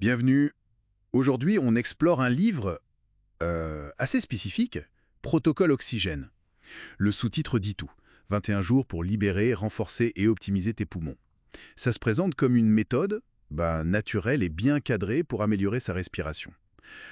Bienvenue. Aujourd'hui, on explore un livre assez spécifique, Protocole Oxygène. Le sous-titre dit tout. 21 jours pour libérer, renforcer et optimiser tes poumons. Ça se présente comme une méthode naturelle et bien cadrée pour améliorer sa respiration.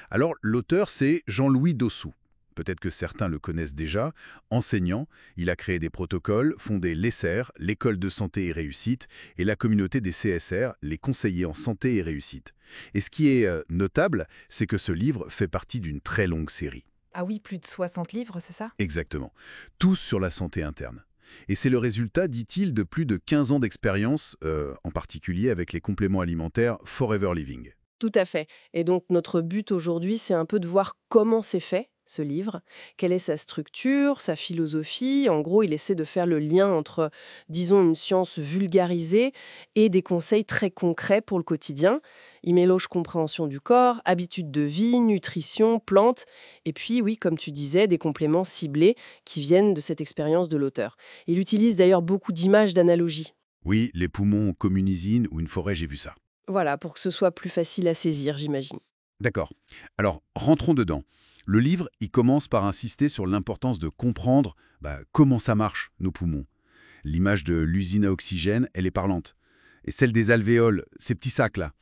Alors, l'auteur, c'est Jean-Louis Dossou. Peut-être que certains le connaissent déjà. Enseignant, il a créé des protocoles, fondé l'ESSER, l'École de santé et réussite, et la communauté des CSR, les conseillers en santé et réussite. Et ce qui est notable, c'est que ce livre fait partie d'une très longue série. Ah oui, plus de 60 livres, c'est ça? Exactement. Tous sur la santé interne. Et c'est le résultat, dit-il, de plus de 15 ans d'expérience, en particulier avec les compléments alimentaires Forever Living. Tout à fait. Et donc notre but aujourd'hui, c'est un peu de voir comment c'est fait, ce livre, quelle est sa structure, sa philosophie. En gros, il essaie de faire le lien entre, disons, une science vulgarisée et des conseils très concrets pour le quotidien. Il mélange compréhension du corps, habitudes de vie, nutrition, plantes, et puis, oui, comme tu disais, des compléments ciblés qui viennent de cette expérience de l'auteur. Il utilise d'ailleurs beaucoup d'images d'analogie. Oui, les poumons comme une usine ou une forêt, j'ai vu ça. Voilà, pour que ce soit plus facile à saisir, j'imagine. D'accord. Alors, rentrons dedans. Le livre, il commence par insister sur l'importance de comprendre comment ça marche, nos poumons. L'image de l'usine à oxygène, elle est parlante. Et celle des alvéoles, ces petits sacs-là,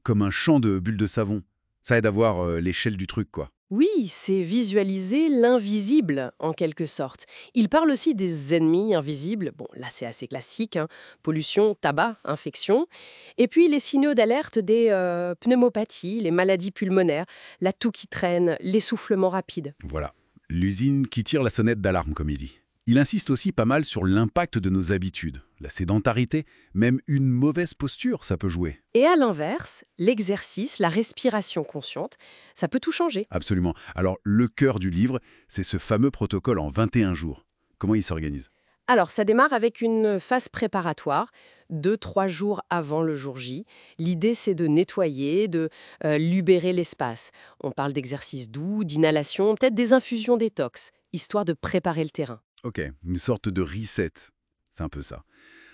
comme un champ de bulles de savon. Ça aide à voir l'échelle du truc, quoi. Oui, c'est visualiser l'invisible, en quelque sorte. Il parle aussi des ennemis invisibles. Bon, là, c'est assez classique, hein. Pollution, tabac, infection. Et puis, les signaux d'alerte des pneumopathies, les maladies pulmonaires, la toux qui traîne, l'essoufflement rapide. Voilà. L'usine qui tire la sonnette d'alarme, comme il dit. Il insiste aussi pas mal sur l'impact de nos habitudes. La sédentarité, même une mauvaise posture, ça peut jouer. Et à l'inverse, l'exercice, la respiration consciente, ça peut tout changer. Absolument. Alors, le cœur du livre, c'est ce fameux protocole en 21 jours. Comment il s'organise? Alors, ça démarre avec une phase préparatoire, 2, 3 jours avant le jour J. L'idée, c'est de nettoyer, de libérer l'espace. On parle d'exercices doux, d'inhalation, peut-être des infusions détox, histoire de préparer le terrain. Ok, une sorte de reset. C'est un peu ça.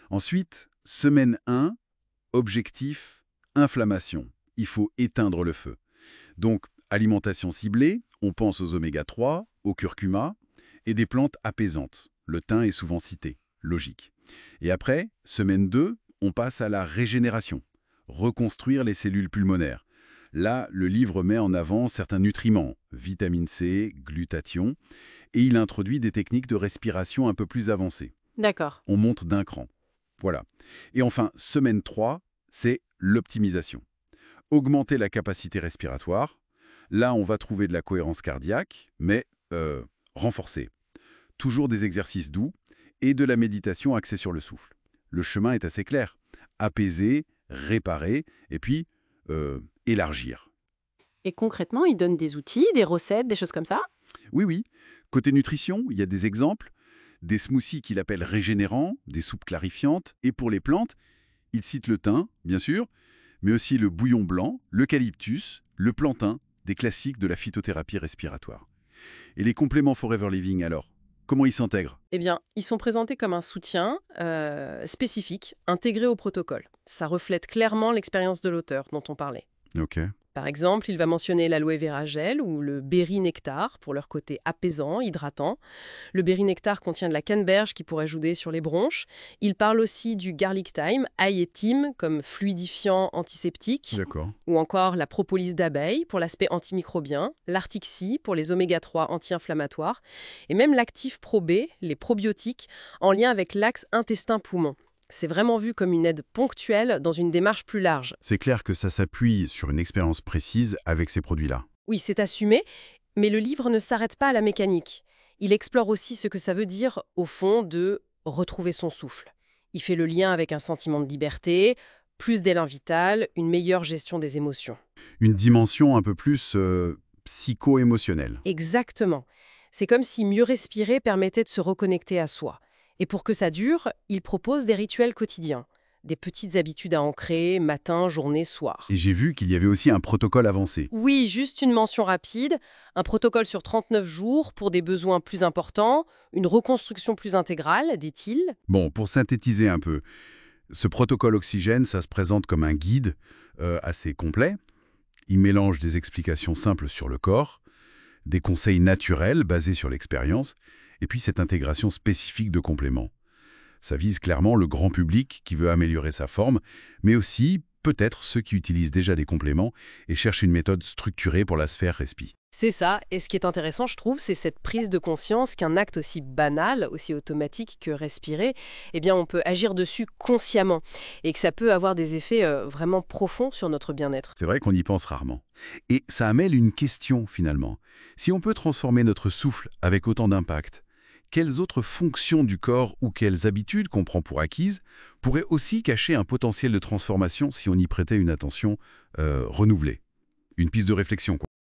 Ensuite, semaine 1, objectif, inflammation. Il faut éteindre le feu. Donc, alimentation ciblée, on pense aux oméga 3, au curcuma et des plantes apaisantes. Le thym est souvent cité, logique. Et après, semaine 2, on passe à la régénération, reconstruire les cellules pulmonaires. Là, le livre met en avant certains nutriments, vitamine C, glutathion, et il introduit des techniques de respiration un peu plus avancées. D'accord. On monte d'un cran. Voilà. Et enfin, semaine 3, c'est l'optimisation. Augmenter la capacité respiratoire. Là, on va trouver de la cohérence cardiaque, mais renforcée. Toujours des exercices doux et de la méditation axée sur le souffle. Le chemin est assez clair. Apaiser, réparer, et puis élargir. Et concrètement, il donne des outils, des recettes, des choses comme ça? Oui, oui. Côté nutrition, il y a des exemples. Des smoothies qu'il appelle régénérants, des soupes clarifiantes. Et pour les plantes, il cite le thym, bien sûr, mais aussi le bouillon blanc, l'eucalyptus, le plantain, des classiques de la phytothérapie respiratoire. Et les compléments Forever Living alors? Comment ils s'intègrent? Eh bien, ils sont présentés comme un soutien spécifique, intégré au protocole. Ça reflète clairement l'expérience de l'auteur dont on parlait. Ok. Par exemple, il va mentionner l'aloe vera gel ou le berry nectar pour leur côté apaisant, hydratant. Le berry nectar contient de la canneberge qui pourrait jouer sur les bronches. Il parle aussi du garlic thyme, ail et thym comme fluidifiant antiseptique, D'accord. ou encore la propolis d'abeille pour l'aspect antimicrobien, l'arctic sea pour les oméga 3 anti-inflammatoires, et même l'actif pro B, les probiotiques, en lien avec l'axe intestin-poumon. C'est vraiment vu comme une aide ponctuelle dans une démarche plus large. C'est clair que ça s'appuie sur une expérience précise avec ces produits-là. Oui, c'est assumé, mais le livre ne s'arrête pas à la mécanique. Il explore aussi ce que ça veut dire, au fond, de retrouver son souffle. Il fait le lien avec un sentiment de liberté, plus d'élan vital, une meilleure gestion des émotions. Une dimension un peu plus psycho-émotionnelle. Exactement. C'est comme si mieux respirer permettait de se reconnecter à soi. Et pour que ça dure, il propose des rituels quotidiens, des petites habitudes à ancrer, matin, journée, soir. Et j'ai vu qu'il y avait aussi un protocole avancé. Oui, juste une mention rapide, un protocole sur 39 jours pour des besoins plus importants, une reconstruction plus intégrale, dit-il. Bon, pour synthétiser un peu, ce protocole oxygène, ça se présente comme un guide assez complet. Il mélange des explications simples sur le corps, des conseils naturels basés sur l'expérience, et puis cette intégration spécifique de compléments. Ça vise clairement le grand public qui veut améliorer sa forme, mais aussi peut-être ceux qui utilisent déjà des compléments et cherchent une méthode structurée pour la sphère respi. C'est ça, et ce qui est intéressant, je trouve, c'est cette prise de conscience qu'un acte aussi banal, aussi automatique que respirer, eh bien, on peut agir dessus consciemment, et que ça peut avoir des effets vraiment profonds sur notre bien-être. C'est vrai qu'on y pense rarement. Et ça amène une question finalement. Si on peut transformer notre souffle avec autant d'impact, quelles autres fonctions du corps ou quelles habitudes qu'on prend pour acquises pourraient aussi cacher un potentiel de transformation si on y prêtait une attention renouvelée? Une piste de réflexion, quoi.